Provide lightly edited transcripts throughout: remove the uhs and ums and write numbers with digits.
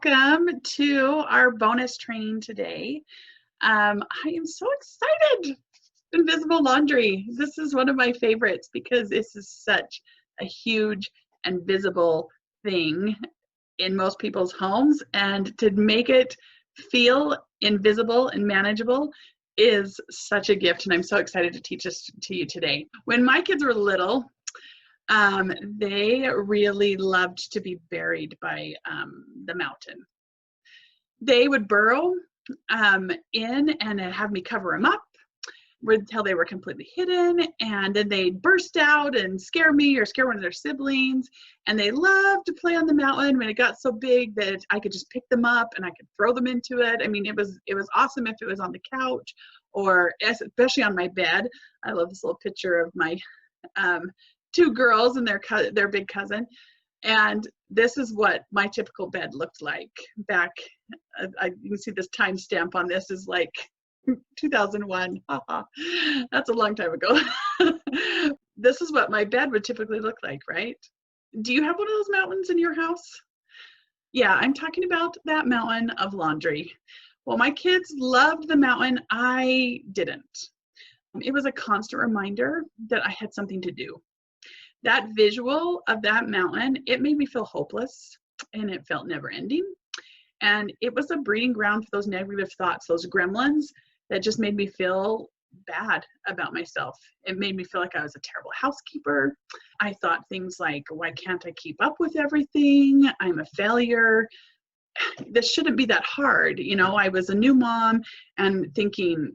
welcome to our bonus training today. I am so excited. Invisible laundry. This is one of my favorites because this is such a huge and visible thing in most people's homes, and to make it feel invisible and manageable is such a gift, and I'm so excited to teach this to you today. When my kids were little, they really loved to be buried by the mountain. They would burrow in and have me cover them up until they were completely hidden, and then they'd burst out and scare me or scare one of their siblings. And they loved to play on the mountain when it got so big that I could just pick them up and I could throw them into it. I mean, it was awesome if it was on the couch or especially on my bed. I love this little picture of my two girls and their big cousin. And this is what my typical bed looked like back. You can see this timestamp on this is like 2001. That's a long time ago. This is what my bed would typically look like, right? Do you have one of those mountains in your house? Yeah, I'm talking about that mountain of laundry. Well, my kids loved the mountain. I didn't. It was a constant reminder that I had something to do. That visual of that mountain, it made me feel hopeless, and it felt never ending. And it was a breeding ground for those negative thoughts, those gremlins that just made me feel bad about myself. It made me feel like I was a terrible housekeeper. I thought things like, why can't I keep up with everything? I'm a failure. This shouldn't be that hard. You know, I was a new mom and thinking,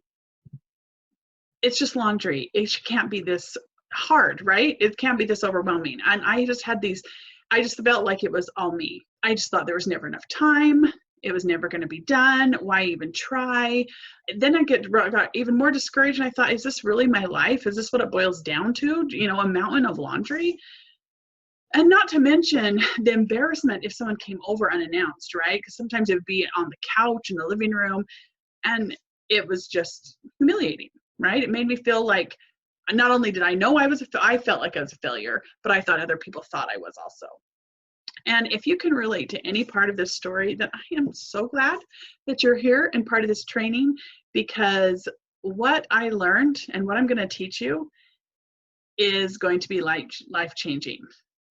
it's just laundry. It can't be this hard, right? It can't be this overwhelming. And I just felt like it was all me. I just thought there was never enough time. It was never going to be done. Why even try? Then I got even more discouraged, and I thought, is this really my life? Is this what it boils down to? You know, a mountain of laundry? And not to mention the embarrassment if someone came over unannounced, right? Because sometimes it would be on the couch in the living room, and it was just humiliating, right? It made me feel like not only did I know I felt like I was a failure, but I thought other people thought I was also. And if you can relate to any part of this story, then I am so glad that you're here and part of this training, because what I learned and what I'm going to teach you is going to be life-changing.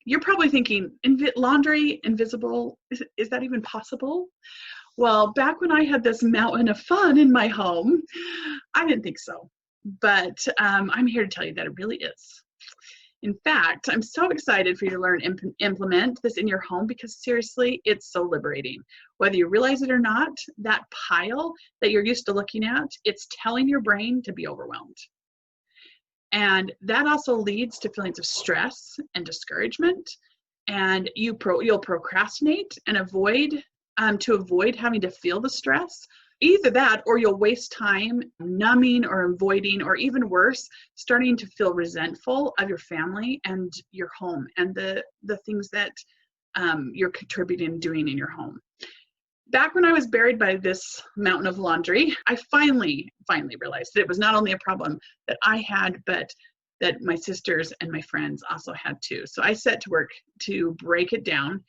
You're probably thinking, laundry, invisible, is that even possible? Well, back when I had this mountain of fun in my home, I didn't think so. But I'm here to tell you that it really is. In fact, I'm so excited for you to learn and implement this in your home, because seriously, it's so liberating. Whether you realize it or not, that pile that you're used to looking at, it's telling your brain to be overwhelmed. And that also leads to feelings of stress and discouragement. And you'll procrastinate and avoid having to feel the stress. Either that, or you'll waste time numbing or avoiding, or even worse, starting to feel resentful of your family and your home and the things that you're contributing and doing in your home. Back when I was buried by this mountain of laundry, I finally realized that it was not only a problem that I had, but that my sisters and my friends also had too. So I set to work to break it down.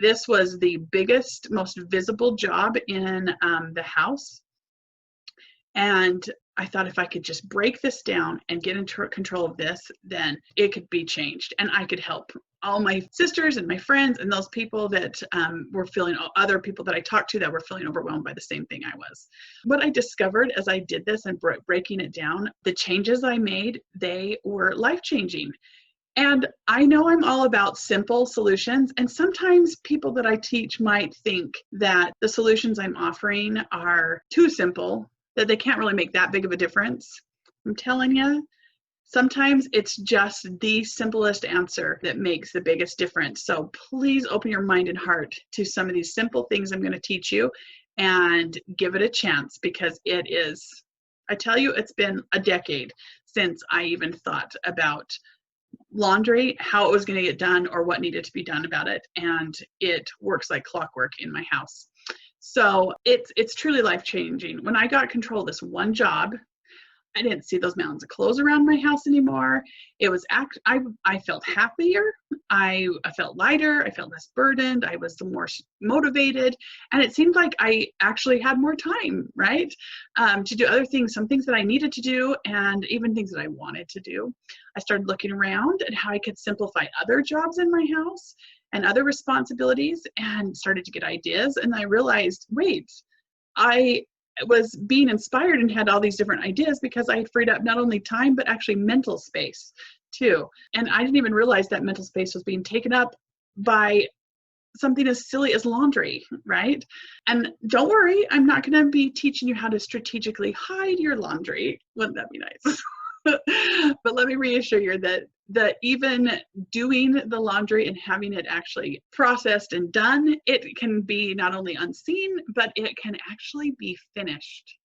This was the biggest, most visible job in the house. And I thought if I could just break this down and get into control of this, then it could be changed. And I could help all my sisters and my friends and those people that other people that I talked to that were feeling overwhelmed by the same thing I was. What I discovered as I did this and breaking it down, the changes I made, they were life-changing. And I know I'm all about simple solutions, and sometimes people that I teach might think that the solutions I'm offering are too simple, that they can't really make that big of a difference. I'm telling you, sometimes it's just the simplest answer that makes the biggest difference. So please open your mind and heart to some of these simple things I'm going to teach you, and give it a chance, because I tell you, it's been a decade since I even thought about laundry, how it was going to get done, or what needed to be done about it. And it works like clockwork in my house. So it's truly life-changing. When I got control of this one job, I didn't see those mountains of clothes around my house anymore. It was I felt happier. I felt lighter. I felt less burdened. I was more motivated, and it seemed like I actually had more time, right, to do other things, some things that I needed to do, and even things that I wanted to do. I started looking around at how I could simplify other jobs in my house and other responsibilities, and started to get ideas. And I realized, wait, I was being inspired and had all these different ideas because I had freed up not only time, but actually mental space too. And I didn't even realize that mental space was being taken up by something as silly as laundry, right? And don't worry, I'm not going to be teaching you how to strategically hide your laundry. Wouldn't that be nice? But let me reassure you that even doing the laundry and having it actually processed and done, it can be not only unseen, but it can actually be finished.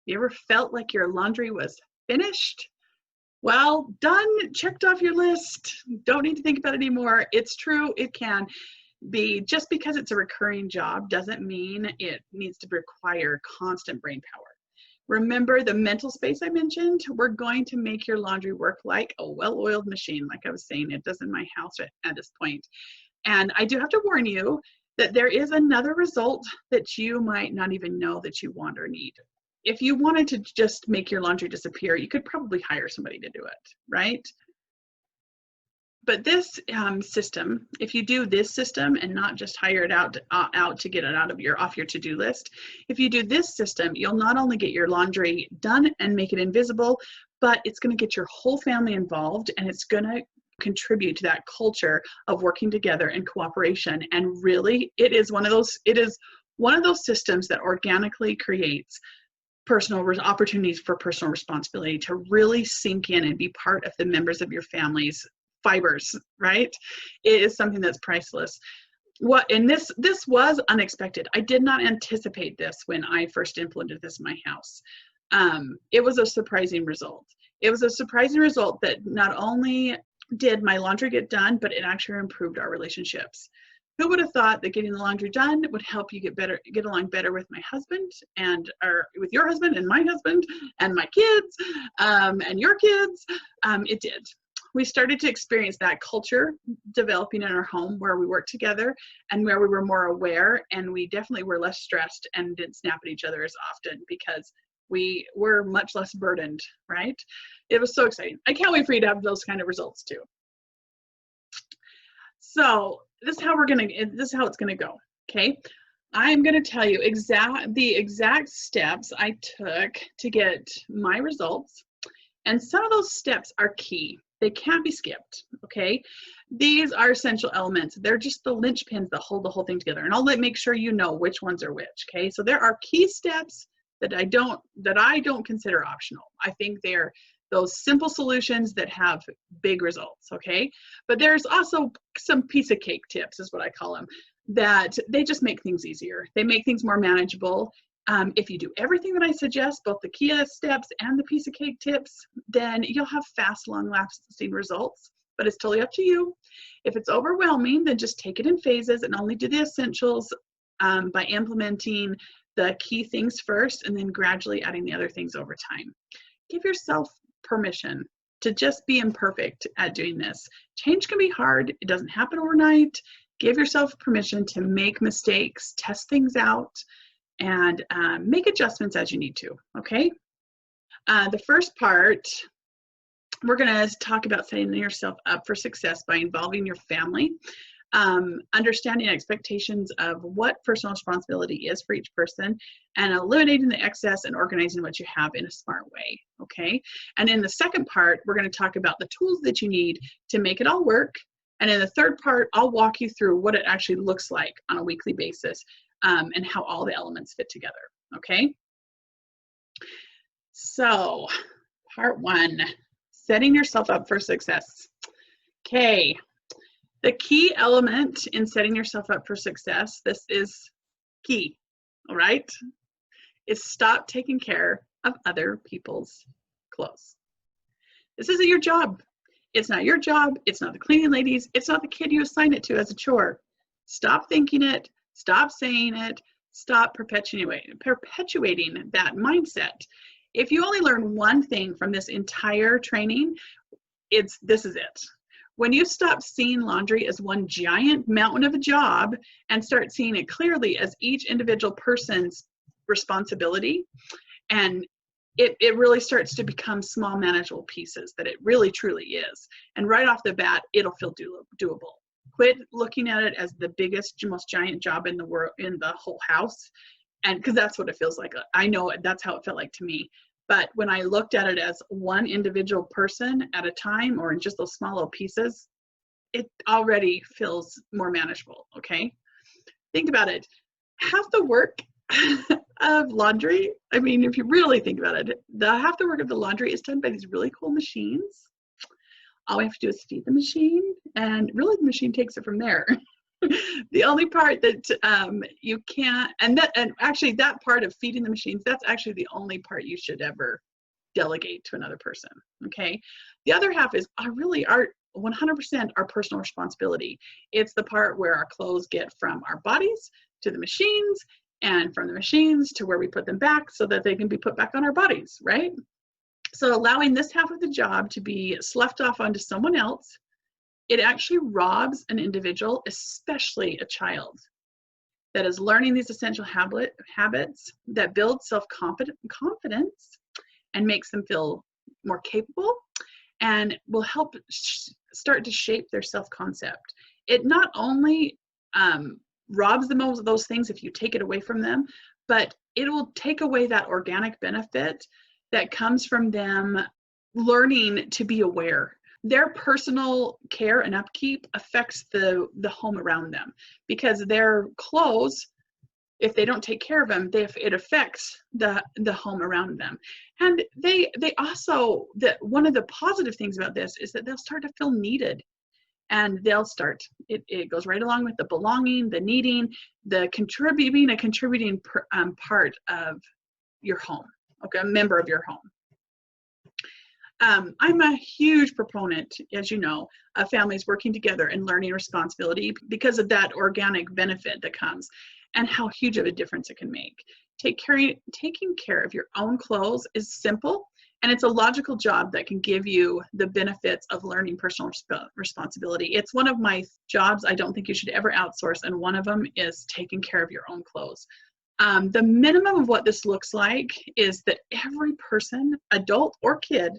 You ever felt like your laundry was finished? Well, done, checked off your list. Don't need to think about it anymore. It's true, it can be. Just because it's a recurring job doesn't mean it needs to require constant brain power. Remember the mental space I mentioned? We're going to make your laundry work like a well-oiled machine, like I was saying, it does in my house at this point. And I do have to warn you that there is another result that you might not even know that you want or need. If you wanted to just make your laundry disappear, you could probably hire somebody to do it, right? But this system, if you do this system and not just hire it out to get it off your to-do list, if you do this system, you'll not only get your laundry done and make it invisible, but it's going to get your whole family involved, and it's going to contribute to that culture of working together and cooperation. And really, it is one of those systems that organically creates personal opportunities for personal responsibility to really sink in and be part of the members of your family's fibers, right? It is something that's priceless. And this was unexpected. I did not anticipate this when I first implemented this in my house. It was a surprising result. It was a surprising result that not only did my laundry get done, but it actually improved our relationships. Who would have thought that getting the laundry done would help you get along better with my husband or with your husband and my husband and my kids and your kids? It did. We started to experience that culture developing in our home where we worked together and where we were more aware, and we definitely were less stressed and didn't snap at each other as often because we were much less burdened, right? It was so exciting. I can't wait for you to have those kind of results too. So this is how it's gonna go, okay? I'm gonna tell you the exact steps I took to get my results, and some of those steps are key. They can't be skipped, okay? These are essential elements. They're just the linchpins that hold the whole thing together. And I'll make sure you know which ones are which, okay? So there are key steps that I don't consider optional. I think they're those simple solutions that have big results, okay? But there's also some piece of cake tips, is what I call them, that they just make things easier. They make things more manageable. If you do everything that I suggest, both the key steps and the piece of cake tips, then you'll have fast, long-lasting results, but it's totally up to you. If it's overwhelming, then just take it in phases and only do the essentials by implementing the key things first and then gradually adding the other things over time. Give yourself permission to just be imperfect at doing this. Change can be hard. It doesn't happen overnight. Give yourself permission to make mistakes, test things out, and make adjustments as you need to, okay? The first part, we're gonna talk about setting yourself up for success by involving your family, understanding expectations of what personal responsibility is for each person, and eliminating the excess and organizing what you have in a smart way, okay? And in the second part, we're gonna talk about the tools that you need to make it all work. And in the third part, I'll walk you through what it actually looks like on a weekly basis and how all the elements fit together, okay? So, part one, setting yourself up for success. Okay, the key element in setting yourself up for success, this is key, all right, is stop taking care of other people's clothes. This isn't your job. It's not your job. It's not the cleaning ladies. It's not the kid you assign it to as a chore. Stop thinking it. Stop saying it. Stop perpetuating that mindset. If you only learn one thing from this entire training, this is it. When you stop seeing laundry as one giant mountain of a job and start seeing it clearly as each individual person's responsibility, and it really starts to become small manageable pieces that it really truly is. And right off the bat, it'll feel doable. Quit looking at it as the biggest, most giant job in the world, in the whole house. And because that's what it feels like. I know it, that's how it felt like to me. But when I looked at it as one individual person at a time, or in just those small little pieces, it already feels more manageable, okay? Think about it. Half the work of laundry, I mean, if you really think about it, half the work of the laundry is done by these really cool machines. All we have to do is feed the machine, and really the machine takes it from there. The only part that you can't, and actually that part of feeding the machines, that's actually the only part you should ever delegate to another person, okay? The other half is really our 100% our personal responsibility. It's the part where our clothes get from our bodies to the machines, and from the machines to where we put them back so that they can be put back on our bodies, right? So allowing this half of the job to be sloughed off onto someone else, it actually robs an individual, especially a child, that is learning these essential habits that build self-confidence and makes them feel more capable, and will help start to shape their self-concept. It not only robs them of those things if you take it away from them, but it will take away that organic benefit that comes from them learning to be aware. Their personal care and upkeep affects the home around them, because their clothes, if they don't take care of them, it affects the home around them. And they also, one of the positive things about this is that they'll start to feel needed, and they'll start, it goes right along with the belonging, the needing, the contributing part of your home, okay, a member of your home. I'm a huge proponent, as you know, of families working together and learning responsibility because of that organic benefit that comes and how huge of a difference it can make. Taking care of your own clothes is simple, and it's a logical job that can give you the benefits of learning personal responsibility. It's one of my jobs I don't think you should ever outsource, and one of them is taking care of your own clothes. The minimum of what this looks like is that every person, adult or kid,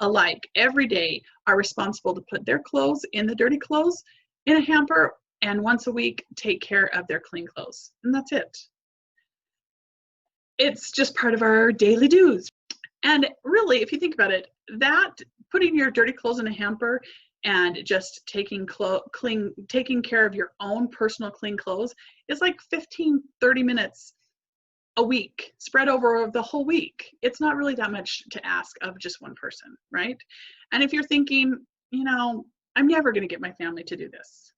alike, every day are responsible to put their clothes in the dirty clothes in a hamper, and once a week take care of their clean clothes. And that's it. It's just part of our daily dues. And really, if you think about it, that putting your dirty clothes in a hamper and just taking care of your own personal clean clothes is like 15, 30 minutes a week spread over the whole week. It's not really that much to ask of just one person, right? And if you're thinking, you know, I'm never going to get my family to do this,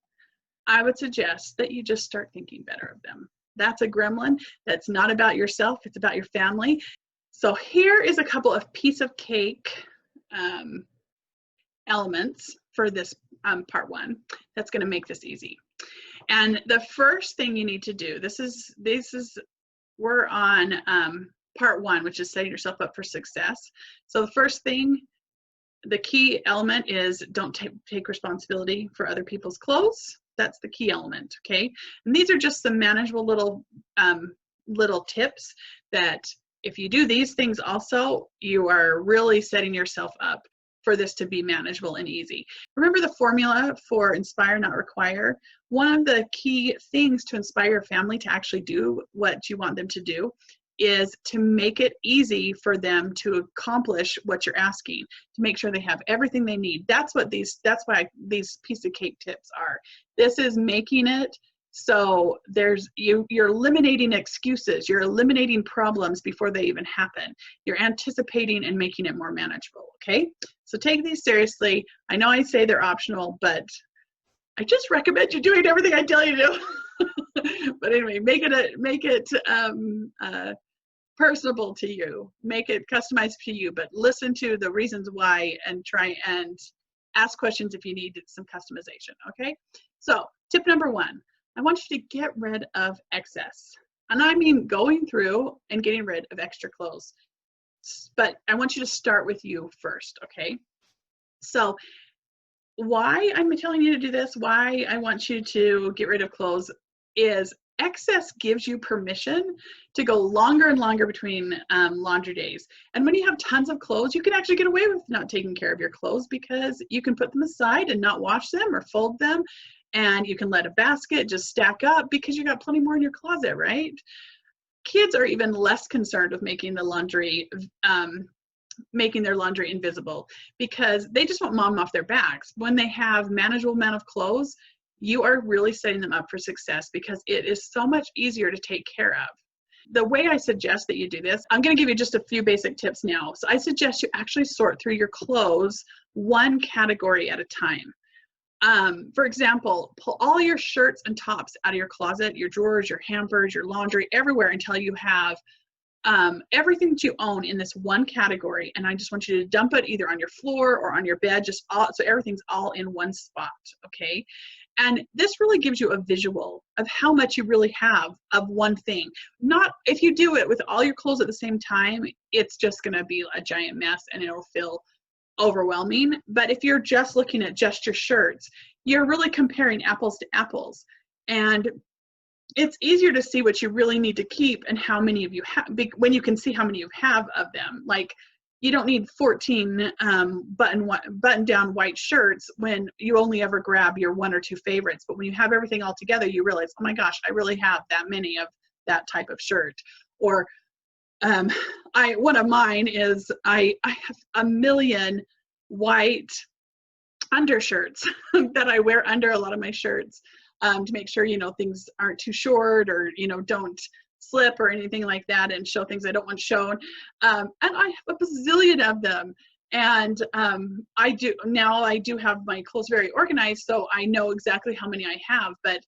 I would suggest that you just start thinking better of them. That's a gremlin. That's not about yourself. It's about your family. So here is a couple of piece of cake elements for this part one that's going to make this easy. And the first thing you need to do, we're on part one, which is setting yourself up for success. So the first thing, the key element is don't take responsibility for other people's clothes. That's the key element, okay? And these are just some manageable little tips that if you do these things also, you are really setting yourself up for this to be manageable and easy. Remember the formula for inspire, not require? One of the key things to inspire your family to actually do what you want them to do is to make it easy for them to accomplish what you're asking, to make sure they have everything they need. That's why these piece of cake tips are. This is making it so you're eliminating excuses, you're eliminating problems before they even happen. You're anticipating and making it more manageable, okay? So take these seriously. I know I say they're optional, but I just recommend you doing everything I tell you to do. But anyway, make it personable to you, make it customized to you, but listen to the reasons why and try and ask questions if you need some customization, okay? So tip number one, I want you to get rid of excess. And I mean going through and getting rid of extra clothes. but I want you to start with you first, okay? So why I'm telling you to do this, why I want you to get rid of clothes, is excess gives you permission to go longer and longer between laundry days. And when you have tons of clothes, you can actually get away with not taking care of your clothes because you can put them aside and not wash them or fold them. And you can let a basket just stack up because you got plenty more in your closet, right? Kids are even less concerned with making the laundry making their laundry invisible because they just want mom off their backs. When they have manageable amount of clothes, you are really setting them up for success because it is so much easier to take care of. The way I suggest that you do this, I'm going to give you just a few basic tips now. So I suggest you actually sort through your clothes one category at a time. For example, pull all your shirts and tops out of your closet, your drawers, your hampers, your laundry, everywhere until you have everything that you own in this one category. And I just want you to dump it either on your floor or on your bed, just all, so everything's all in one spot, okay? And this really gives you a visual of how much you really have of one thing. Not if you do it with all your clothes at the same time, it's just gonna be a giant mess and it'll feel overwhelming. But if you're just looking at just your shirts, you're really comparing apples to apples. And it's easier to see what you really need to keep and how many of you have, when you can see how many you have of them. Like, you don't need 14 button down white shirts when you only ever grab your one or two favorites. But when you have everything all together, you realize, oh my gosh, I really have that many of that type of shirt. Or one of mine is I have a million white undershirts that I wear under a lot of my shirts. To make sure, you know, things aren't too short or, you know, don't slip or anything like that and show things I don't want shown. And I have a bazillion of them. And I do have my clothes very organized, so I know exactly how many I have. But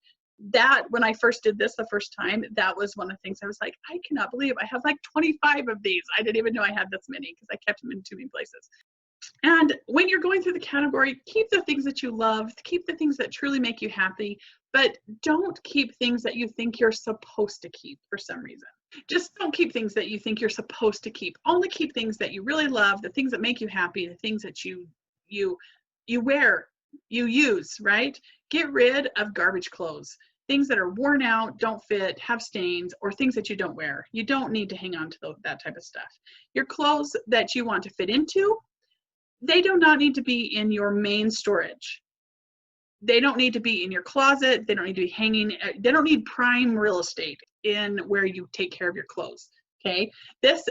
that, when I first did this the first time, that was one of the things I was like, I cannot believe I have like 25 of these. I didn't even know I had this many because I kept them in too many places. And when you're going through the category, keep the things that you love, keep the things that truly make you happy, but don't keep things that you think you're supposed to keep for some reason. Just don't keep things that you think you're supposed to keep. Only keep things that you really love, the things that make you happy, the things that you wear, you use, right? Get rid of garbage clothes. Things that are worn out, don't fit, have stains, or things that you don't wear. You don't need to hang on to that type of stuff. Your clothes that you want to fit into, they do not need to be in your main storage. They don't need to be in your closet. They don't need to be hanging. They don't need prime real estate in where you take care of your clothes. Okay.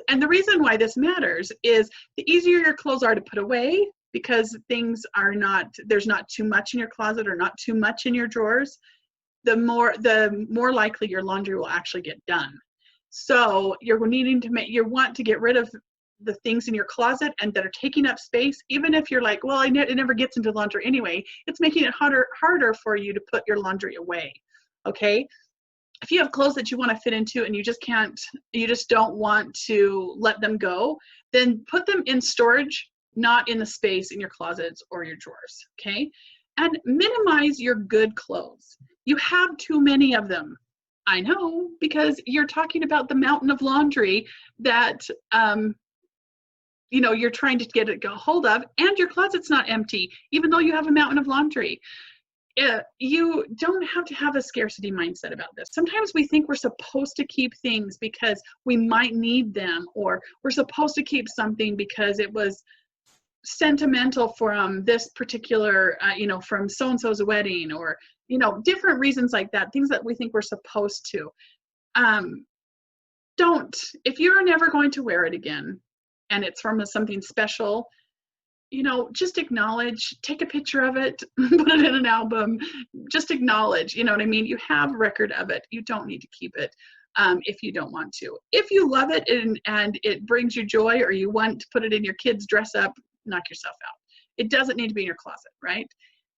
And the reason why this matters is the easier your clothes are to put away, because things are not, there's not too much in your closet or not too much in your drawers, the more likely your laundry will actually get done. So you want to get rid of the things in your closet and that are taking up space. Even if you're like, well, it never gets into laundry anyway, it's making it harder for you to put your laundry away. Okay. If you have clothes that you want to fit into and you just don't want to let them go, then put them in storage, not in the space in your closets or your drawers. Okay. And minimize your good clothes. You have too many of them. I know, because you're talking about the mountain of laundry that, you're trying to get a hold of, and your closet's not empty, even though you have a mountain of laundry. You don't have to have a scarcity mindset about this. Sometimes we think we're supposed to keep things because we might need them, or we're supposed to keep something because it was sentimental from this particular, from so-and-so's wedding, or, different reasons like that, things that we think we're supposed to. If you're never going to wear it again, and it's from something special, just acknowledge, take a picture of it, put it in an album, just acknowledge, you know what I mean? You have a record of it. You don't need to keep it if you don't want to. If you love it and it brings you joy, or you want to put it in your kid's dress up, knock yourself out. It doesn't need to be in your closet, right?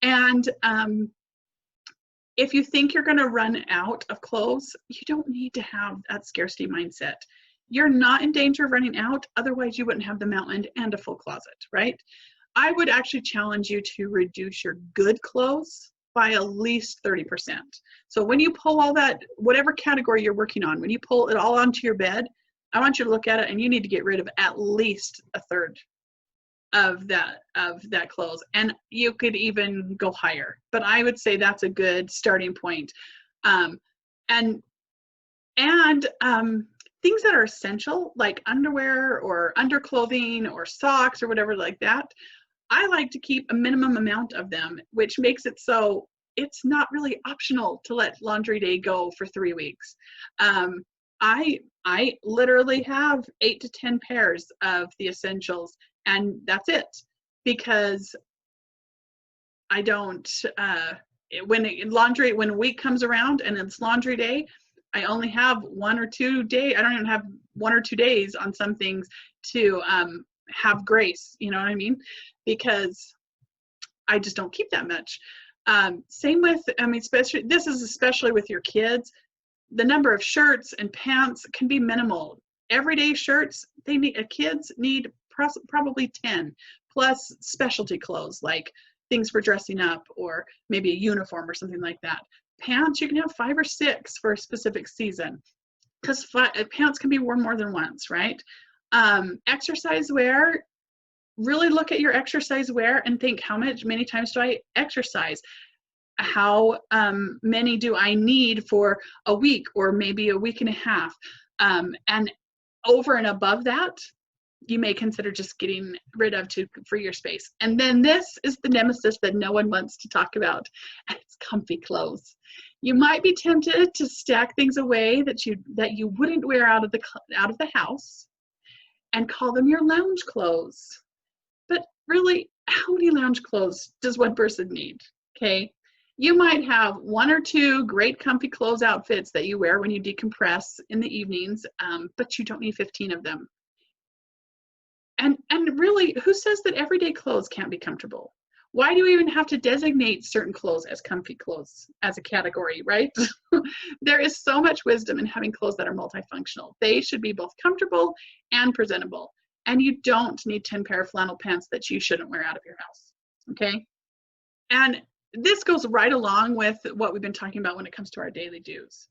And if you think you're going to run out of clothes, you don't need to have that scarcity mindset. You're not in danger of running out. Otherwise, you wouldn't have the mountain and a full closet, right? I would actually challenge you to reduce your good clothes by at least 30%. So when you pull all that, whatever category you're working on, when you pull it all onto your bed, I want you to look at it, and you need to get rid of at least a third of that clothes, and you could even go higher, but I would say that's a good starting point. And things that are essential, like underwear or underclothing or socks or whatever like that, I like to keep a minimum amount of them, which makes it so it's not really optional to let laundry day go for 3 weeks. I literally have 8 to 10 pairs of the essentials, and that's it, because I don't, when a week comes around and it's laundry day, I only have 1 or 2 days. I don't even have 1 or 2 days on some things to have grace, you know what I mean? Because I just don't keep that much. Same with, especially with your kids, the number of shirts and pants can be minimal. Everyday shirts, kids need probably 10, plus specialty clothes like things for dressing up or maybe a uniform or something like that. Pants, you can have 5 or 6 for a specific season, because pants can be worn more than once, right? Exercise wear, really look at your exercise wear and think, many times do I exercise? How many do I need for a week or maybe a week and a half? And over and above that, you may consider just getting rid of to free your space. And then this is the nemesis that no one wants to talk about. It's comfy clothes. You might be tempted to stack things away that you wouldn't wear out of the house and call them your lounge clothes. But really, how many lounge clothes does one person need? Okay. You might have 1 or 2 great comfy clothes outfits that you wear when you decompress in the evenings, but you don't need 15 of them. And really, who says that everyday clothes can't be comfortable? Why do we even have to designate certain clothes as comfy clothes as a category, right? There is so much wisdom in having clothes that are multifunctional. They should be both comfortable and presentable. And you don't need 10 pair of flannel pants that you shouldn't wear out of your house, okay? And this goes right along with what we've been talking about when it comes to our daily do's,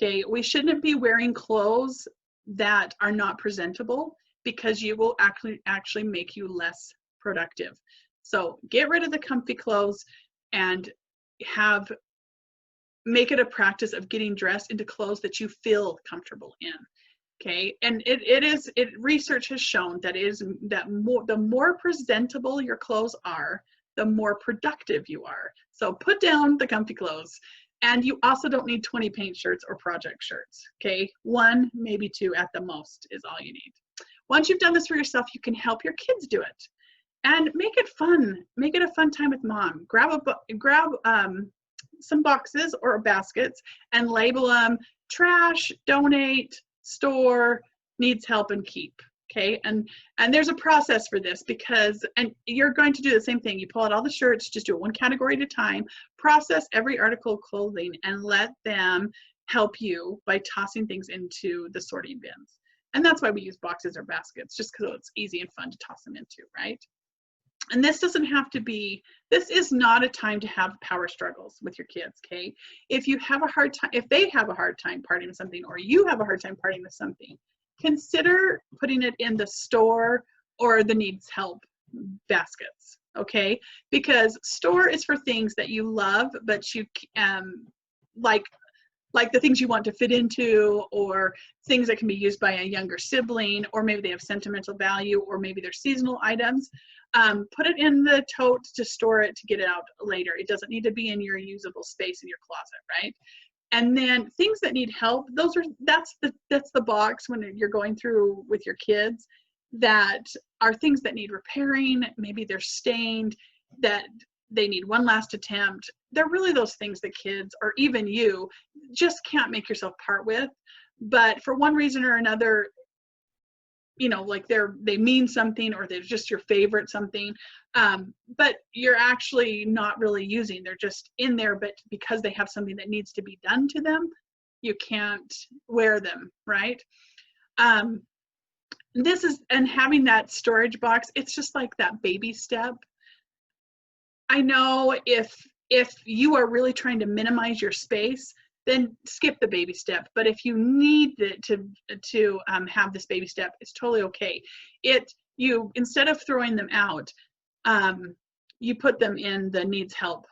okay? We shouldn't be wearing clothes that are not presentable, because you will actually make you less productive. So get rid of the comfy clothes and make it a practice of getting dressed into clothes that you feel comfortable in. Okay, and research has shown that the more presentable your clothes are, the more productive you are. So put down the comfy clothes. And you also don't need 20 paint shirts or project shirts. Okay, 1, maybe 2 at the most is all you need. Once you've done this for yourself, you can help your kids do it, and make it fun. Make it a fun time with mom. Grab some boxes or baskets and label them trash, donate, store, needs help, and keep. Okay, and there's a process for this, and you're going to do the same thing. You pull out all the shirts, just do it 1 category at a time, process every article of clothing, and let them help you by tossing things into the sorting bins. And that's why we use boxes or baskets, just because it's easy and fun to toss them into, right? And this is not a time to have power struggles with your kids, okay? If they have a hard time parting with something, or you have a hard time parting with something, consider putting it in the store or the needs help baskets, okay? Because store is for things that you love, but you like the things you want to fit into, or things that can be used by a younger sibling, or maybe they have sentimental value, or maybe they're seasonal items. Put it in the tote to store it to get it out later. It doesn't need to be in your usable space in your closet, right? And then things that need help, that's the box when you're going through with your kids, that are things that need repairing. Maybe they're stained, that they need one last attempt. They're really those things that kids, or even you, just can't make yourself part with. But for one reason or another, like they mean something, or they're just your favorite something, but you're actually not really using. They're just in there, but because they have something that needs to be done to them, you can't wear them, right? And having that storage box, it's just like that baby step. I know if you are really trying to minimize your space, then skip the baby step. But if you need to have this baby step, it's totally okay. You instead of throwing them out, you put them in the needs help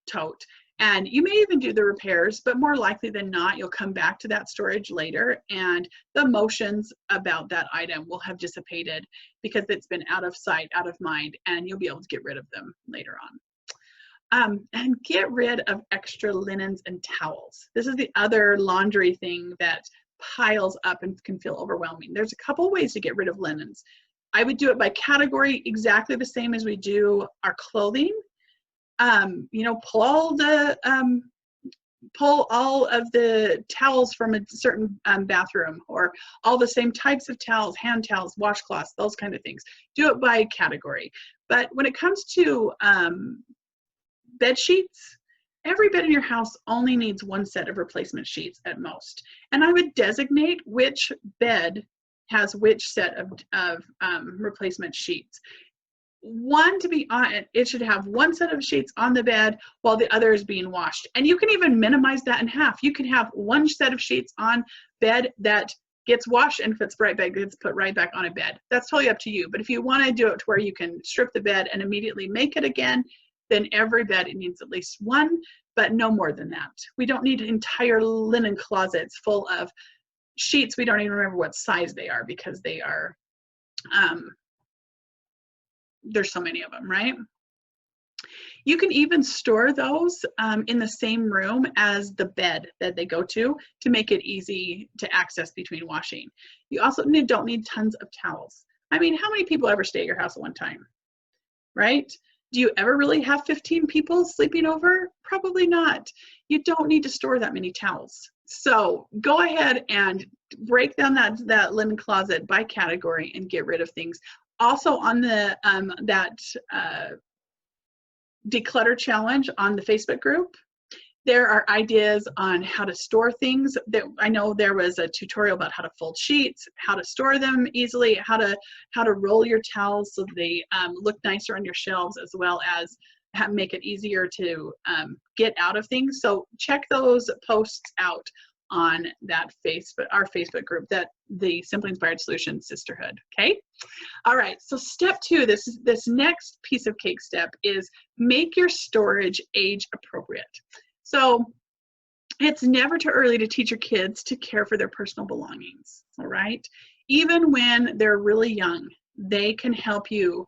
tote. And you may even do the repairs, but more likely than not, you'll come back to that storage later and the emotions about that item will have dissipated because it's been out of sight, out of mind, and you'll be able to get rid of them later on. And get rid of extra linens and towels. This is the other laundry thing that piles up and can feel overwhelming. There's a couple ways to get rid of linens. I would do it by category, exactly the same as we do our clothing. You know, pull all of the towels from a certain bathroom, or all the same types of towels, hand towels, washcloths, those kind of things. Do it by category. But when it comes to bed sheets, every bed in your house only needs one set of replacement sheets at most. And I would designate which bed has which set of replacement sheets. One to be on it, it should have one set of sheets on the bed while the other is being washed. And you can even minimize that in half. You can have one set of sheets on bed that gets washed and gets put right back on a bed. That's totally up to you. But if you want to do it to where you can strip the bed and immediately make it again, then every bed it needs at least one, but no more than that. We don't need entire linen closets full of sheets. We don't even remember what size they are because they are there's so many of them, right? You can even store those in the same room as the bed that they go to make it easy to access between washing. You also don't need tons of towels. I mean, how many people ever stay at your house at one time, right? Do you ever really have 15 people sleeping over? Probably not. You don't need to store that many towels. So go ahead and break down that linen closet by category and get rid of things. Also on the declutter challenge on the Facebook group, there are ideas on how to store things. That I know there was a tutorial about how to fold sheets, how to store them easily, how to roll your towels so they look nicer on your shelves, as well as make it easier to get out of things. So check those posts out on our Facebook group, that the Simply Inspired Solutions Sisterhood. Okay. All right. So step 2, this next piece of cake step is make your storage age appropriate. So it's never too early to teach your kids to care for their personal belongings. All right. Even when they're really young, they can help you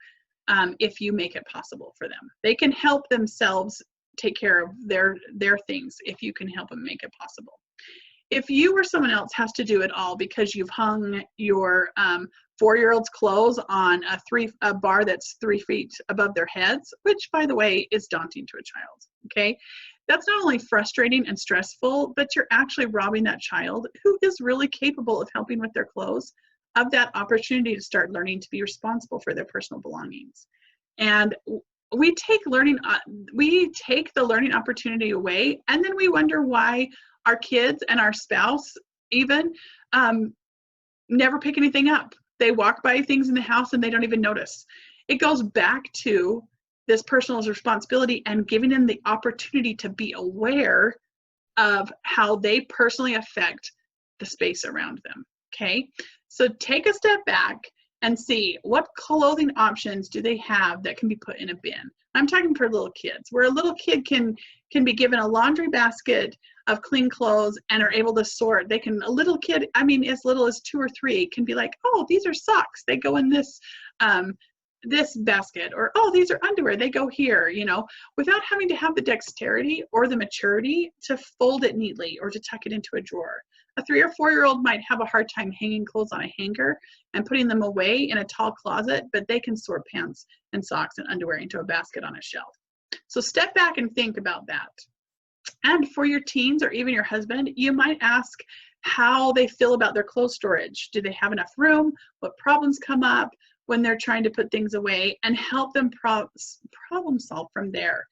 if you make it possible for them. They can help themselves take care of their things if you can help them make it possible. If you or someone else has to do it all because you've hung your 4-year-old's clothes on a bar that's 3 feet above their heads, which by the way is daunting to a child, okay? That's not only frustrating and stressful, but you're actually robbing that child, who is really capable of helping with their clothes, of that opportunity to start learning to be responsible for their personal belongings. And we take the learning opportunity away, and then we wonder why our kids and our spouse even never pick anything up. They walk by things in the house and they don't even notice. It goes back to this personal responsibility and giving them the opportunity to be aware of how they personally affect the space around them. Okay, so take a step back and see what clothing options do they have that can be put in a bin. I'm talking for little kids, where a little kid can be given a laundry basket of clean clothes and are able to sort. A little kid, I mean, as little as 2 or 3, can be like, oh, these are socks, they go in this basket, or oh, these are underwear, they go here, you know, without having to have the dexterity or the maturity to fold it neatly or to tuck it into a drawer. A 3 or 4-year-old might have a hard time hanging clothes on a hanger and putting them away in a tall closet, but they can sort pants and socks and underwear into a basket on a shelf. So step back and think about that. And for your teens or even your husband, you might ask how they feel about their clothes storage. Do they have enough room? What problems come up when they're trying to put things away? And help them problem solve from there.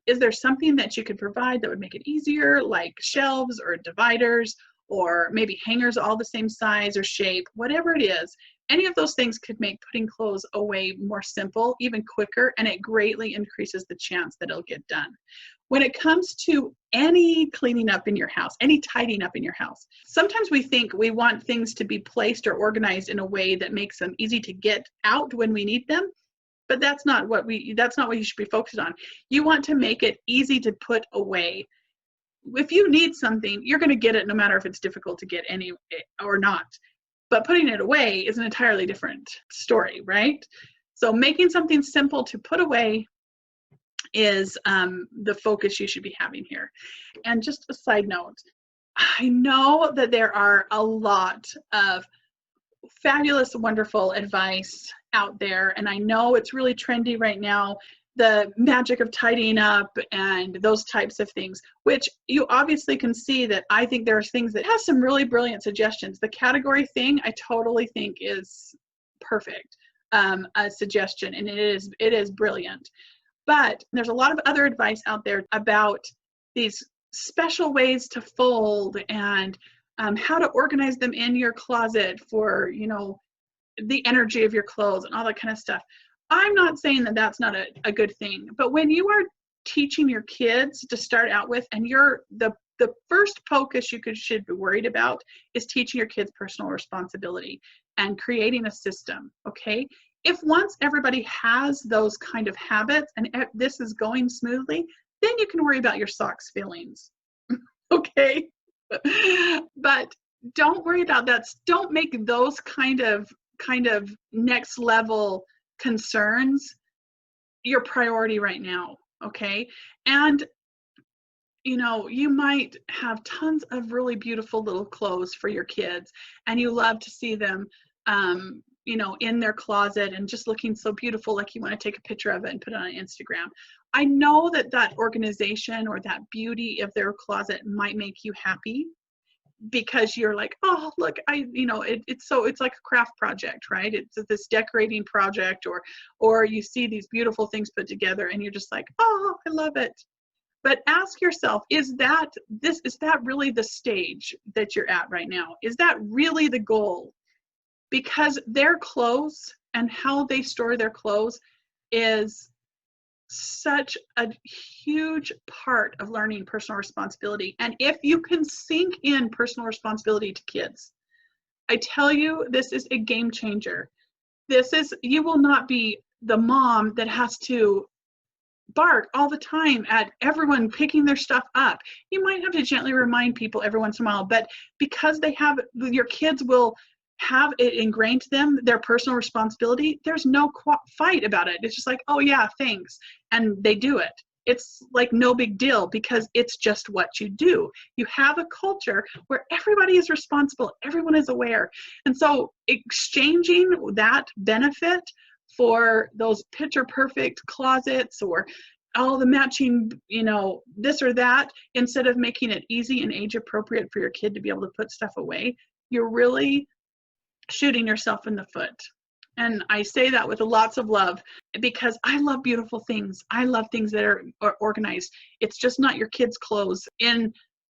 Is there something that you could provide that would make it easier, like shelves or dividers, or maybe hangers all the same size or shape? Whatever it is, Any of those things could make putting clothes away more simple, even quicker, and it greatly increases the chance that it'll get done. When it comes to any cleaning up in your house, any tidying up in your house, sometimes we think we want things to be placed or organized in a way that makes them easy to get out when we need them, but that's not what you should be focused on. You want to make it easy to put away. If you need something, you're going to get it no matter if it's difficult to get any or not. But putting it away is an entirely different story, right? So making something simple to put away is the focus you should be having here. And just a side note, I know that there are a lot of fabulous, wonderful advice out there, and I know it's really trendy right now, the magic of tidying up and those types of things, which you obviously can see that I think there are things that have some really brilliant suggestions. The category thing I totally think is perfect, a suggestion, and it is brilliant. But there's a lot of other advice out there about these special ways to fold and how to organize them in your closet for, the energy of your clothes and all that kind of stuff. I'm not saying that that's not a good thing, but when you are teaching your kids to start out with, and the first focus should be worried about is teaching your kids personal responsibility and creating a system, okay? If once everybody has those kind of habits and this is going smoothly, then you can worry about your socks feelings, okay? But don't worry about that. Don't make those kind of next level concerns your priority right now, okay? And you might have tons of really beautiful little clothes for your kids, and you love to see them in their closet and just looking so beautiful, like you want to take a picture of it and put it on Instagram. I know that organization or that beauty of their closet might make you happy, because you're like, oh, look, it's like a craft project, right? It's this decorating project, or you see these beautiful things put together and you're just like, oh, I love it. But ask yourself, is that really the stage that you're at right now? Is that really the goal? Because their clothes and how they store their clothes is such a huge part of learning personal responsibility. And if you can sink in personal responsibility to kids, I tell you, this is a game changer. You will not be the mom that has to bark all the time at everyone picking their stuff up. You might have to gently remind people every once in a while, but because your kids will have it ingrained to them, their personal responsibility, there's no fight about it. It's just like, oh yeah, thanks. And they do it. It's like no big deal, because it's just what you do. You have a culture where everybody is responsible, everyone is aware. And so exchanging that benefit for those picture perfect closets or all the matching, this or that, instead of making it easy and age appropriate for your kid to be able to put stuff away, you're really shooting yourself in the foot. And I say that with lots of love, because I love beautiful things. I love things that are organized. It's just not your kids' clothes in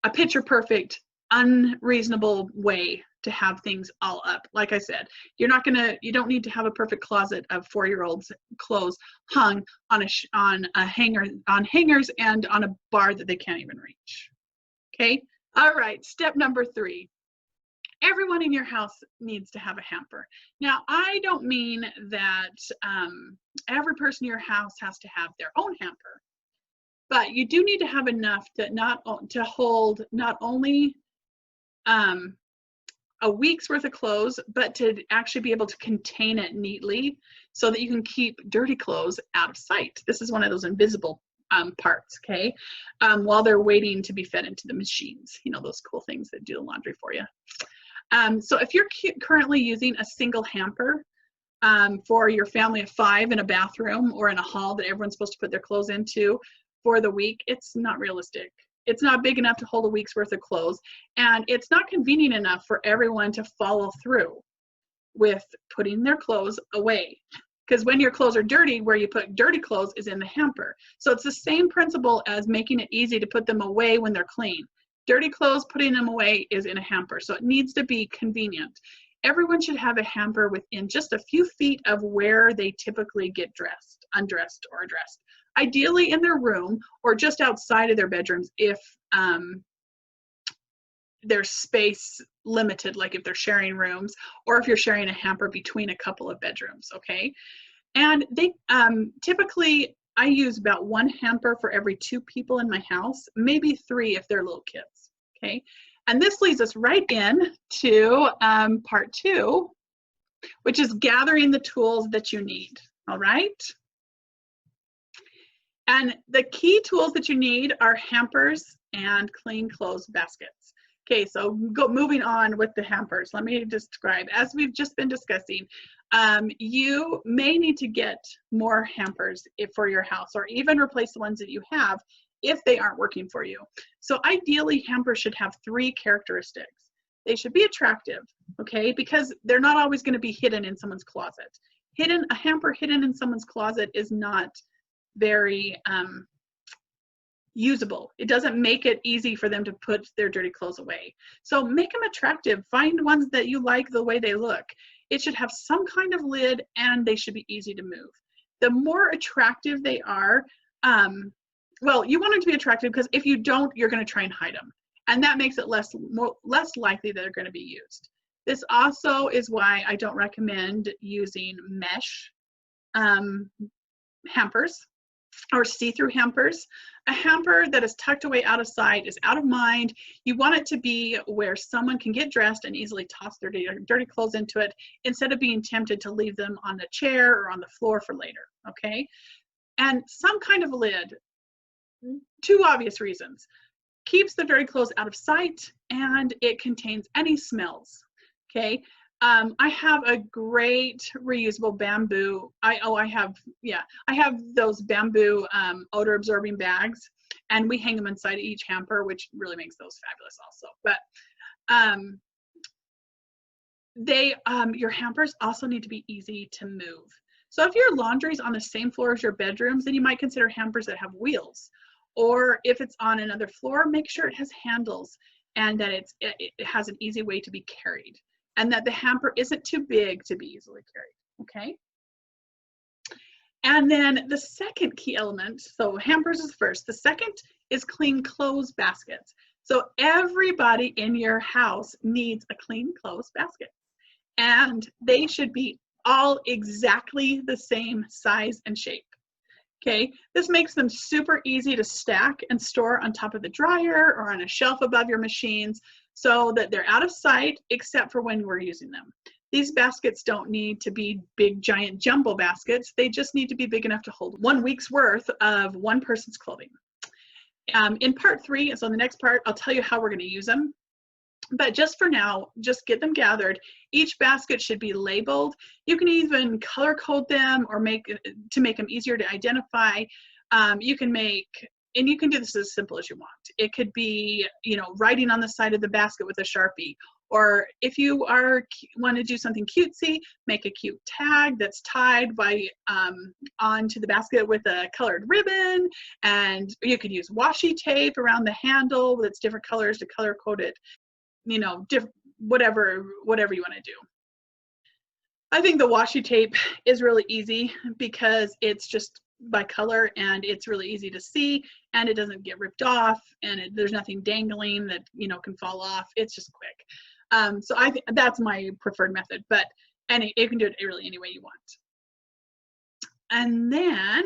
a picture perfect, unreasonable way to have things all up. Like I said, you don't need to have a perfect closet of 4-year-olds' clothes hung on hangers and on a bar that they can't even reach. Okay. All right. Step number 3. Everyone in your house needs to have a hamper. Now, I don't mean that every person in your house has to have their own hamper, but you do need to have enough to hold not only a week's worth of clothes, but to actually be able to contain it neatly so that you can keep dirty clothes out of sight. This is one of those invisible parts, okay? While they're waiting to be fed into the machines, those cool things that do the laundry for you. So if you're currently using a single hamper for your family of 5 in a bathroom or in a hall that everyone's supposed to put their clothes into for the week, it's not realistic. It's not big enough to hold a week's worth of clothes, and it's not convenient enough for everyone to follow through with putting their clothes away. Because when your clothes are dirty, where you put dirty clothes is in the hamper. So it's the same principle as making it easy to put them away when they're clean. Dirty clothes, putting them away is in a hamper. So it needs to be convenient. everyone should have a hamper within just a few feet of where they typically get dressed, undressed, or dressed. Ideally in their room or just outside of their bedrooms if there's space limited, like if they're sharing rooms or if you're sharing a hamper between a couple of bedrooms, okay? And they typically, I use about 1 hamper for every 2 people in my house, maybe 3 if they're little kids, okay? And this leads us right in to part 2, which is gathering the tools that you need, all right? And the key tools that you need are hampers and clean clothes baskets. Okay, so moving on with the hampers, let me describe. As we've just been discussing, you may need to get more hampers for your house or even replace the ones that you have if they aren't working for you. So ideally, hampers should have 3 characteristics. They should be attractive, okay, because they're not always going to be hidden in someone's closet. A hamper hidden in someone's closet is not very usable. It doesn't make it easy for them to put their dirty clothes away. So make them attractive. Find ones that you like the way they look. It should have some kind of lid and they should be easy to move. The more attractive they are, well, you want them to be attractive because if you don't, you're going to try and hide them. And that makes it less likely that they're going to be used. This also is why I don't recommend using mesh hampers or see-through hampers. A hamper that is tucked away out of sight is out of mind. You want it to be where someone can get dressed and easily toss their dirty clothes into it instead of being tempted to leave them on the chair or on the floor for later, okay? And some kind of lid, 2 obvious reasons. Keeps the dirty clothes out of sight and it contains any smells, okay? I have a great reusable bamboo. I have those bamboo odor absorbing bags, and we hang them inside each hamper, which really makes those fabulous also. But your hampers also need to be easy to move. So if your laundry is on the same floor as your bedrooms, then you might consider hampers that have wheels. Or if it's on another floor, make sure it has handles and that it has an easy way to be carried. And that the hamper isn't too big to be easily carried, okay? And then the second key element, so hampers is first. The second is clean clothes baskets. So everybody in your house needs a clean clothes basket. And they should be all exactly the same size and shape, okay? This makes them super easy to stack and store on top of the dryer or on a shelf above your machines, so that they're out of sight except for when we're using them. These baskets don't need to be big, giant jumbo baskets. They just need to be big enough to hold 1 week's worth of one person's clothing. In part 3, so in the next part, I'll tell you how we're going to use them. But just for now, just get them gathered. Each basket should be labeled. You can even color code them or make them easier to identify. And you can do this as simple as you want. It could be, writing on the side of the basket with a Sharpie. Or if you want to do something cutesy, make a cute tag that's tied onto the basket with a colored ribbon. And you could use washi tape around the handle that's different colors to color code it. Whatever you want to do. I think the washi tape is really easy because it's just by color and it's really easy to see and it doesn't get ripped off and there's nothing dangling that can fall off. It's just quick. So I think that's my preferred method, but you can do it really any way you want. And then,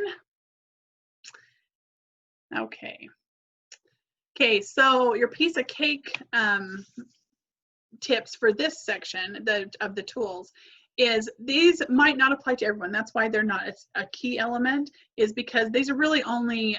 okay, so your piece of cake tips for this section of the tools is these might not apply to everyone. That's why they're not a key element, is because these are really only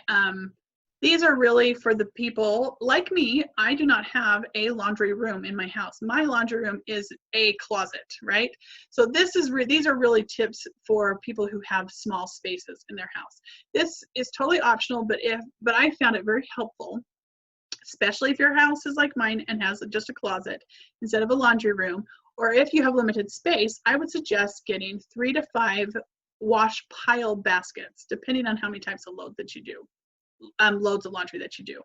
these are really for the people like me. I do not have a laundry room in my house. My laundry room is a closet, right? So these are really tips for people who have small spaces in their house. This is totally optional, but I found it very helpful, especially if your house is like mine and has just a closet instead of a laundry room, or if you have limited space. I would suggest getting 3 to 5 wash pile baskets, depending on how many types of loads of laundry that you do.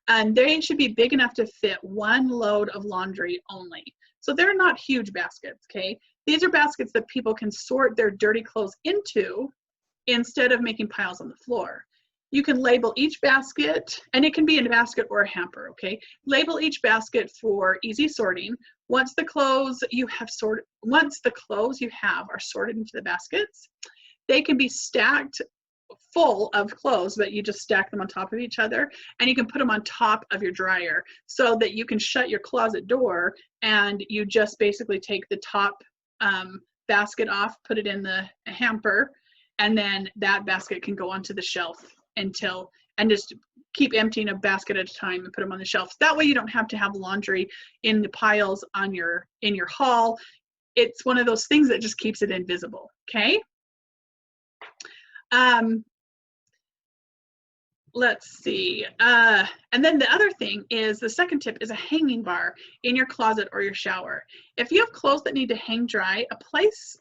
And they should be big enough to fit 1 load of laundry only. So they're not huge baskets, okay? These are baskets that people can sort their dirty clothes into instead of making piles on the floor. You can label each basket, and it can be in a basket or a hamper, okay? Label each basket for easy sorting. Once the clothes you have are sorted into the baskets, they can be stacked full of clothes, but you just stack them on top of each other, and you can put them on top of your dryer so that you can shut your closet door and you just basically take the top basket off, put it in the hamper, and then that basket can go onto the shelf and just keep emptying a basket at a time and put them on the shelf. That way you don't have to have laundry in the piles in your hall. It's one of those things that just keeps it invisible, okay? Let's see. And then the other thing is, the second tip is a hanging bar in your closet or your shower. If you have clothes that need to hang dry, a place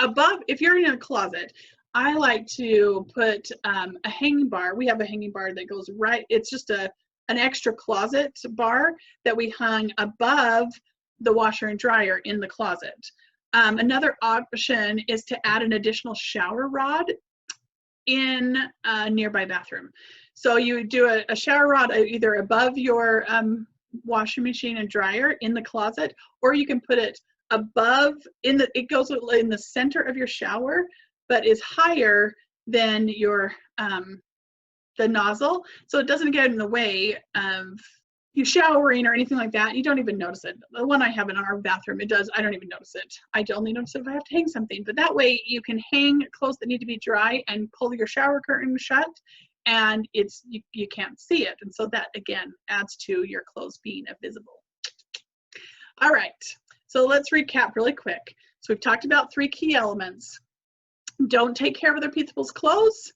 above, if you're in a closet, I like to put a hanging bar. We have a hanging bar that goes right, it's just an extra closet bar that we hung above the washer and dryer in the closet. Another option is to add an additional shower rod in a nearby bathroom. So you would do a shower rod either above your washing machine and dryer in the closet, or you can put it above, it goes in the center of your shower, but is higher than your the nozzle, so it doesn't get in the way of you showering or anything like that. You don't even notice it. The one I have in our bathroom, it does. I don't even notice it. I only notice it if I have to hang something. But that way you can hang clothes that need to be dry and pull your shower curtain shut, and you can't see it. And so that again adds to your clothes being visible. All right, so let's recap really quick. So we've talked about 3 key elements. Don't take care of other people's clothes.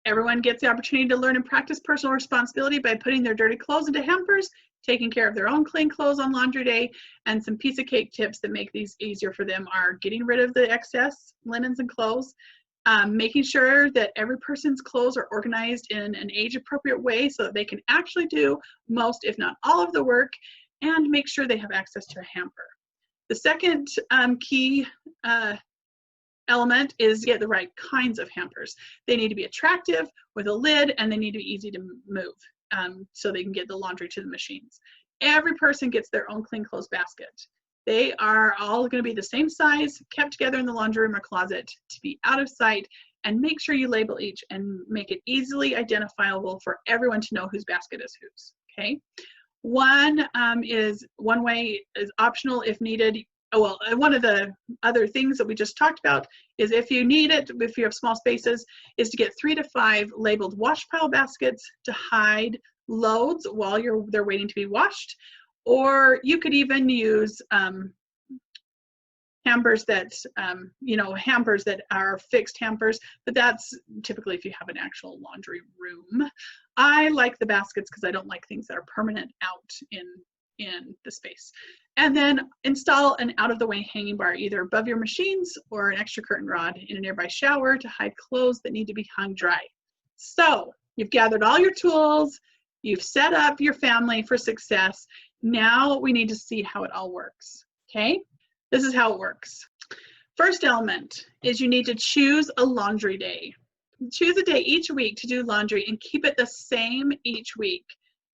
Everyone gets the opportunity to learn and practice personal responsibility by putting their dirty clothes into hampers, taking care of their own clean clothes on laundry day, and some piece of cake tips that make these easier for them are getting rid of the excess linens and clothes, making sure that every person's clothes are organized in an age-appropriate way so that they can actually do most, if not all, of the work, and make sure they have access to a hamper. The second key element is get the right kinds of hampers. They need to be attractive with a lid, and they need to be easy to move so they can get the laundry to the machines. Every person gets their own clean clothes basket. They are all going to be the same size, kept together in the laundry room or closet to be out of sight, and make sure you label each and make it easily identifiable for everyone to know whose basket is whose, okay? One way is optional if needed. Oh, well, one of the other things that we just talked about is if you need it, if you have small spaces, is to get 3 to 5 labeled wash pile baskets to hide loads while they're waiting to be washed. Or you could even use hampers that, hampers that are fixed hampers, but that's typically if you have an actual laundry room. I like the baskets because I don't like things that are permanent out in the space. And then install an out-of-the-way hanging bar either above your machines or an extra curtain rod in a nearby shower to hide clothes that need to be hung dry. So you've gathered all your tools, you've set up your family for success. Now we need to see how it all works, okay? This is how it works. First element is you need to choose a laundry day. Choose a day each week to do laundry and keep it the same each week,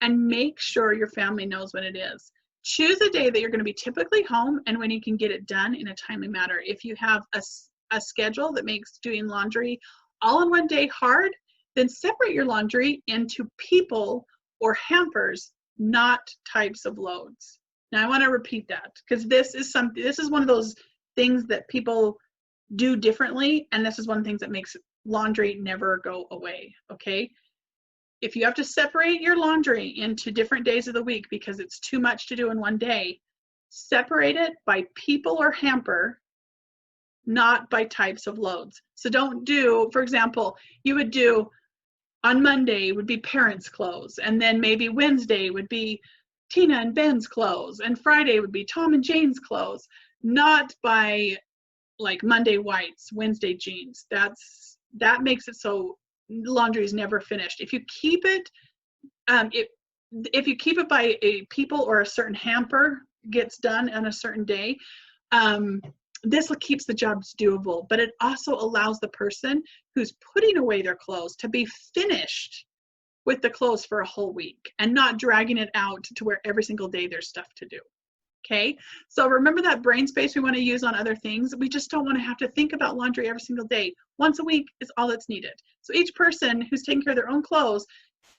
and make sure your family knows when it is. Choose a day that you're going to be typically home and when you can get it done in a timely manner. If you have a schedule that makes doing laundry all in one day hard, then separate your laundry into people or hampers, not types of loads. Now I want to repeat that because this is one of those things that people do differently, and this is one of the things that makes laundry never go away, okay? If you have to separate your laundry into different days of the week because it's too much to do in one day, separate it by people or hamper, not by types of loads. So don't do, for example, you would do on Monday would be parents' clothes, and then maybe Wednesday would be Tina and Ben's clothes, and Friday would be Tom and Jane's clothes, not by like Monday whites, Wednesday jeans. That makes it so laundry is never finished. If you keep it, if you keep it by a people or a certain hamper, gets done on a certain day, this keeps the jobs doable, but it also allows the person who's putting away their clothes to be finished with the clothes for a whole week and not dragging it out to where every single day there's stuff to do. Okay, so remember that brain space we want to use on other things. We just don't want to have to think about laundry every single day. Once a week is all that's needed. So each person who's taking care of their own clothes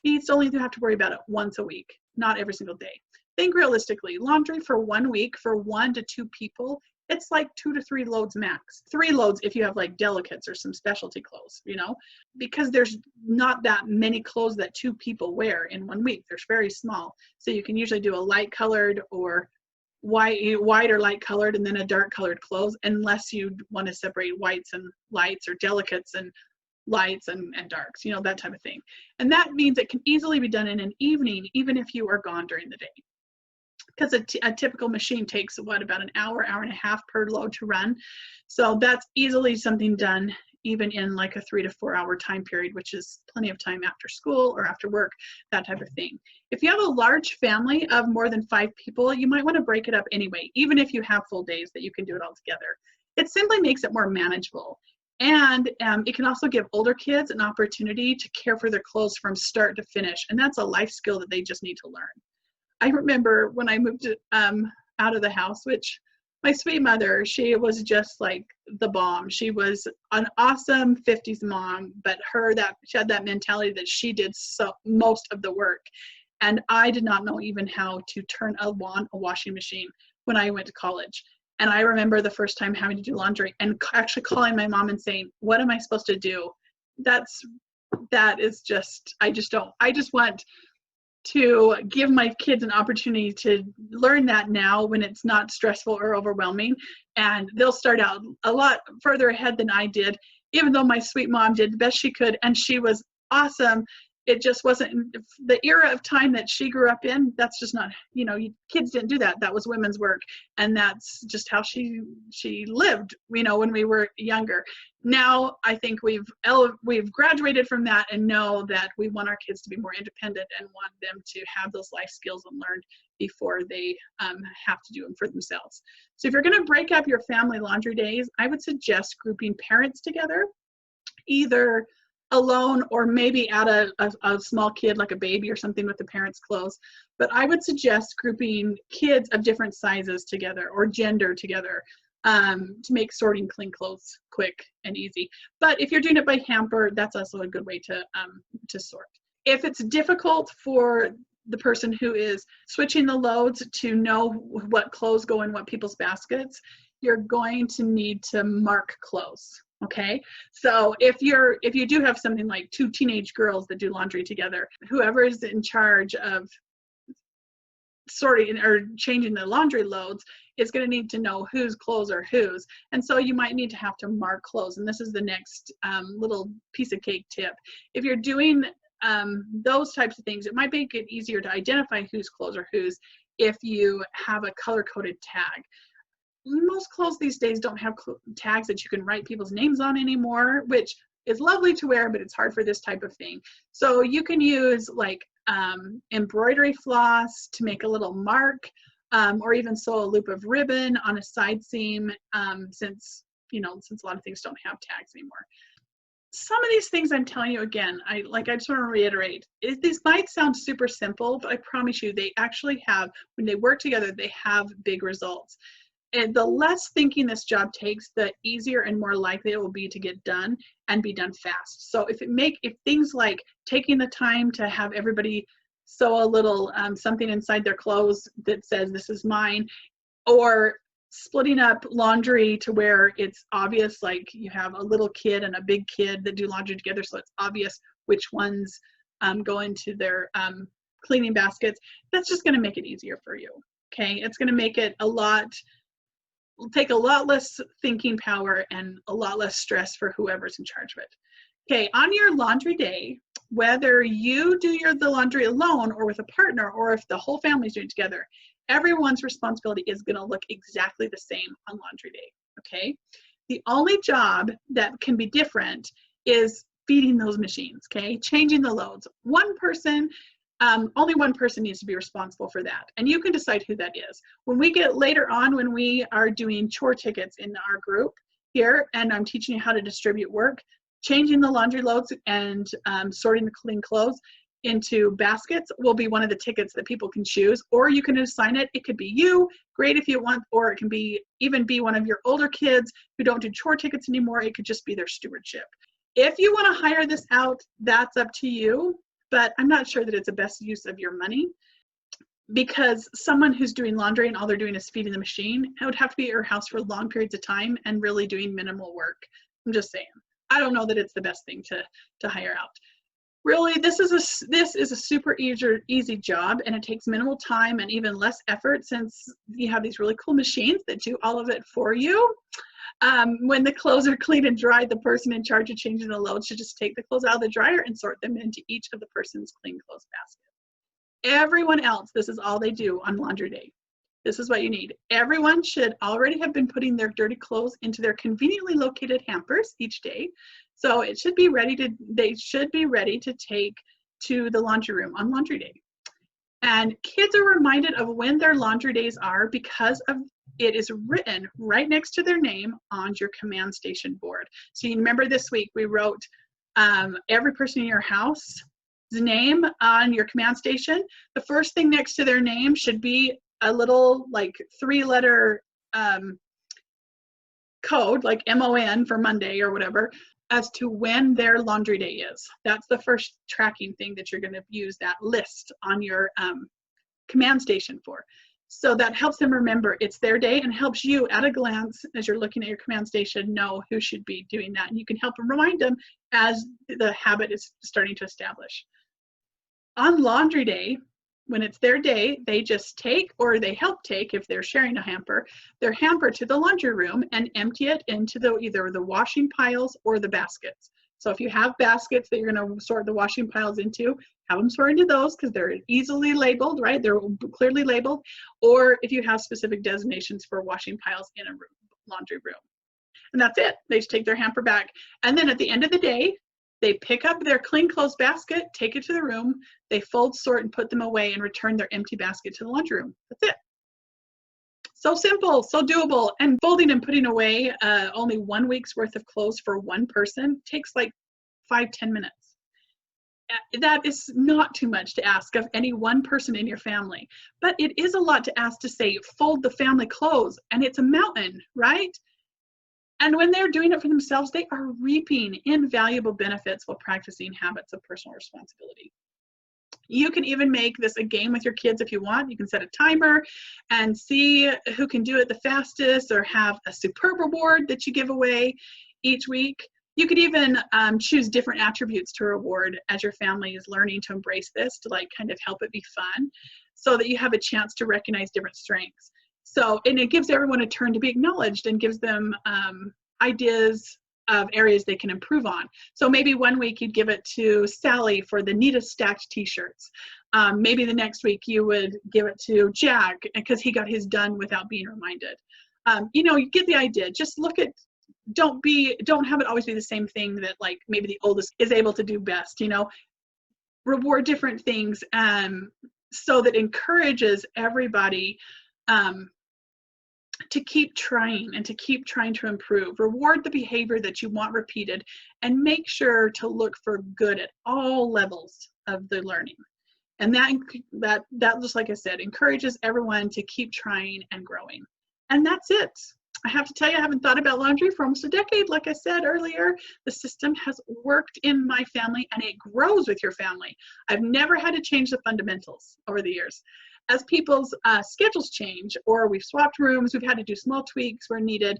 needs to only have to worry about it once a week, not every single day. Think realistically, laundry for 1 week for 1 to 2 people, it's like 2 to 3 loads max. 3 loads if you have like delicates or some specialty clothes, you know, because there's not that many clothes that 2 people wear in 1 week. They're very small. So you can usually do a light colored or white or light colored and then a dark colored clothes, unless you want to separate whites and lights or delicates and lights and darks, you know, that type of thing. And that means it can easily be done in an evening, even if you are gone during the day. Because a typical machine takes what, about an hour, hour and a half per load to run. So that's easily something done even in like a 3 to 4 hour time period, which is plenty of time after school or after work, that type of thing. If you have a large family of more than 5 people, you might want to break it up anyway, even if you have full days that you can do it all together. It simply makes it more manageable. And it can also give older kids an opportunity to care for their clothes from start to finish. And that's a life skill that they just need to learn. I remember when I moved out of the house, which my sweet mother, she was just like the bomb. She was an awesome 50s mom, but she had that mentality that she did most of the work. And I did not know even how to turn on a washing machine when I went to college. And I remember the first time having to do laundry and actually calling my mom and saying, what am I supposed to do? That is just, I just want to give my kids an opportunity to learn that now when it's not stressful or overwhelming. And they'll start out a lot further ahead than I did, even though my sweet mom did the best she could and she was awesome. It just wasn't the era of time that she grew up in. That's just not, you know, kids didn't do that. That was women's work. And that's just how she lived, you know, when we were younger. Now I think we've graduated from that and know that we want our kids to be more independent and want them to have those life skills and learned before they have to do them for themselves. So if you're going to break up your family laundry days, I would suggest grouping parents together, either alone or maybe add a small kid like a baby or something with the parents' clothes. But I would suggest grouping kids of different sizes together or gender together to make sorting clean clothes quick and easy. But if you're doing it by hamper, that's also a good way to sort. If it's difficult for the person who is switching the loads to know what clothes go in what people's baskets, you're going to need to mark clothes. Okay, so if you do have something like 2 teenage girls that do laundry together, whoever is in charge of sorting or changing the laundry loads is going to need to know whose clothes are whose. And so you might need to have to mark clothes. And this is the next little piece of cake tip. If you're doing those types of things, it might make it easier to identify whose clothes are whose if you have a color-coded tag. Most clothes these days don't have tags that you can write people's names on anymore, which is lovely to wear, but it's hard for this type of thing. So you can use like embroidery floss to make a little mark, or even sew a loop of ribbon on a side seam, since a lot of things don't have tags anymore. Some of these things I'm telling you again, I just want to reiterate, these might sound super simple, but I promise you they actually have, when they work together, they have big results. And the less thinking this job takes, the easier and more likely it will be to get done and be done fast. So if things like taking the time to have everybody sew a little something inside their clothes that says this is mine, or splitting up laundry to where it's obvious, like you have a little kid and a big kid that do laundry together, so it's obvious which ones go into their cleaning baskets, that's just going to make it easier for you. Okay, it's going to make it take a lot less thinking power and a lot less stress for whoever's in charge of it. Okay, on your laundry day, whether you do the laundry alone or with a partner, or if the whole family's doing it together, everyone's responsibility is going to look exactly the same on laundry day. Okay, the only job that can be different is feeding those machines. Okay, changing the loads. One person only one person needs to be responsible for that. And you can decide who that is. When we get later on, when we are doing chore tickets in our group here, and I'm teaching you how to distribute work, changing the laundry loads and sorting the clean clothes into baskets will be one of the tickets that people can choose, or you can assign it. It could be you, great if you want, or it can be even be one of your older kids who don't do chore tickets anymore. It could just be their stewardship. If you want to hire this out, that's up to you, but I'm not sure that it's the best use of your money, because someone who's doing laundry and all they're doing is feeding the machine, it would have to be at your house for long periods of time and really doing minimal work. I'm just saying. I don't know that it's the best thing to hire out. Really, this is a super easy job, and it takes minimal time and even less effort, since you have these really cool machines that do all of it for you. When the clothes are clean and dry, the person in charge of changing the load should just take the clothes out of the dryer and sort them into each of the person's clean clothes basket. Everyone else, this is all they do on laundry day. This is what you need. Everyone should already have been putting their dirty clothes into their conveniently located hampers each day. So it should be they should be ready to take to the laundry room on laundry day. And kids are reminded of when their laundry days are because of it is written right next to their name on your command station board. So you remember this week we wrote every person in your house's name on your command station. The first thing next to their name should be a little like 3-letter code, like MON for Monday or whatever, as to when their laundry day is. That's the first tracking thing that you're going to use that list on your command station for. So that helps them remember it's their day, and helps you at a glance as you're looking at your command station know who should be doing that. And you can help them remind them as the habit is starting to establish. On laundry day, when it's their day, they just take, or they help take, if they're sharing a hamper, their hamper to the laundry room and empty it into either the washing piles or the baskets. So if you have baskets that you're going to sort the washing piles into, have them sort into those because they're easily labeled, right? They're clearly labeled. Or if you have specific designations for washing piles in a laundry room. And that's it. They just take their hamper back. And then at the end of the day, they pick up their clean clothes basket, take it to the room, they fold, sort, and put them away and return their empty basket to the laundry room. That's it. So simple, so doable. And folding and putting away only 1 week's worth of clothes for one person takes like 5-10 minutes. That is not too much to ask of any one person in your family, but it is a lot to ask to say, fold the family clothes, and it's a mountain, right? And when they're doing it for themselves, they are reaping invaluable benefits while practicing habits of personal responsibility. You can even make this a game with your kids if you want. You can set a timer and see who can do it the fastest, or have a superb reward that you give away each week. You could even choose different attributes to reward as your family is learning to embrace this, to like kind of help it be fun, so that you have a chance to recognize different strengths. So, and it gives everyone a turn to be acknowledged and gives them ideas of areas they can improve on. So maybe 1 week you'd give it to Sally for the neatest stacked t-shirts. Maybe the next week you would give it to Jack because he got his done without being reminded. You know, you get the idea. Just look at, don't have it always be the same thing that like maybe the oldest is able to do best, you know. Reward different things so that encourages everybody to keep trying and to keep trying to improve. Reward the behavior that you want repeated, and make sure to look for good at all levels of the learning. And that just like I said, encourages everyone to keep trying and growing. And that's it. I have to tell you, I haven't thought about laundry for almost a decade. Like I said earlier, the system has worked in my family, and it grows with your family. I've never had to change the fundamentals over the years. As people's schedules change, or we've swapped rooms, we've had to do small tweaks where needed,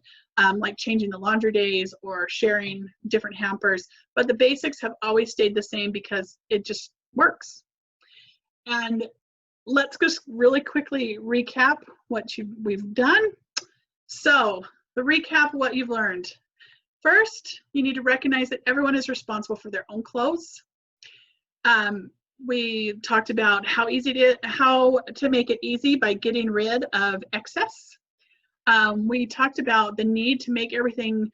like changing the laundry days or sharing different hampers. But the basics have always stayed the same because it just works. And let's just really quickly recap what we've done. So the recap, what you've learned. First, you need to recognize that everyone is responsible for their own clothes. We talked about how to make it easy by getting rid of excess. We talked about the need to make everything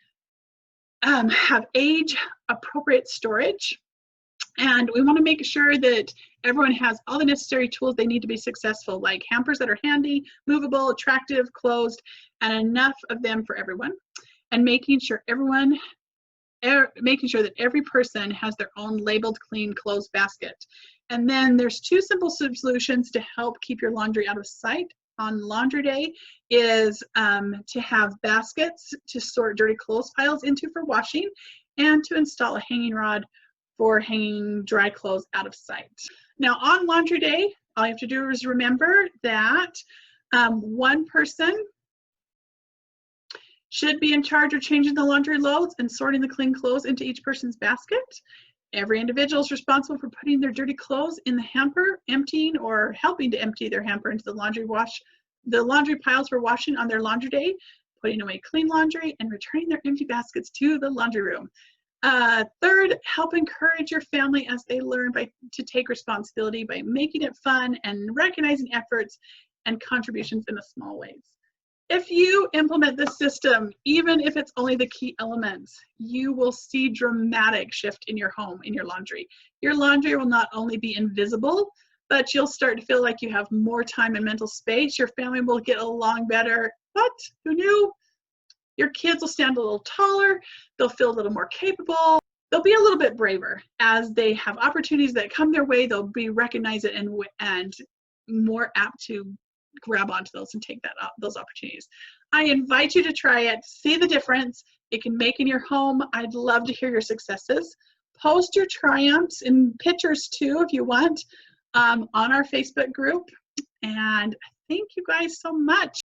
have age-appropriate storage. And we want to make sure that everyone has all the necessary tools they need to be successful, like hampers that are handy, movable, attractive, closed, and enough of them for everyone. And making sure that every person has their own labeled, clean, closed basket. And then there's 2 simple solutions to help keep your laundry out of sight on laundry day is to have baskets to sort dirty clothes piles into for washing, and to install a hanging rod for hanging dry clothes out of sight. Now on laundry day, all you have to do is remember that one person should be in charge of changing the laundry loads and sorting the clean clothes into each person's basket. Every individual is responsible for putting their dirty clothes in the hamper, emptying or helping to empty their hamper into the laundry piles for washing on their laundry day, putting away clean laundry, and returning their empty baskets to the laundry room. Third, help encourage your family as they learn to take responsibility by making it fun and recognizing efforts and contributions in the small ways. If you implement this system, even if it's only the key elements, you will see dramatic shift in your home, in your laundry. Your laundry will not only be invisible, but you'll start to feel like you have more time and mental space. Your family will get along better. What? Who knew? Your kids will stand a little taller. They'll feel a little more capable. They'll be a little bit braver as they have opportunities that come their way. They'll be recognized and more apt to grab onto those and take those opportunities. I invite you to try it. See the difference it can make in your home. I'd love to hear your successes. Post your triumphs in pictures too, if you want, on our Facebook group. And thank you guys so much.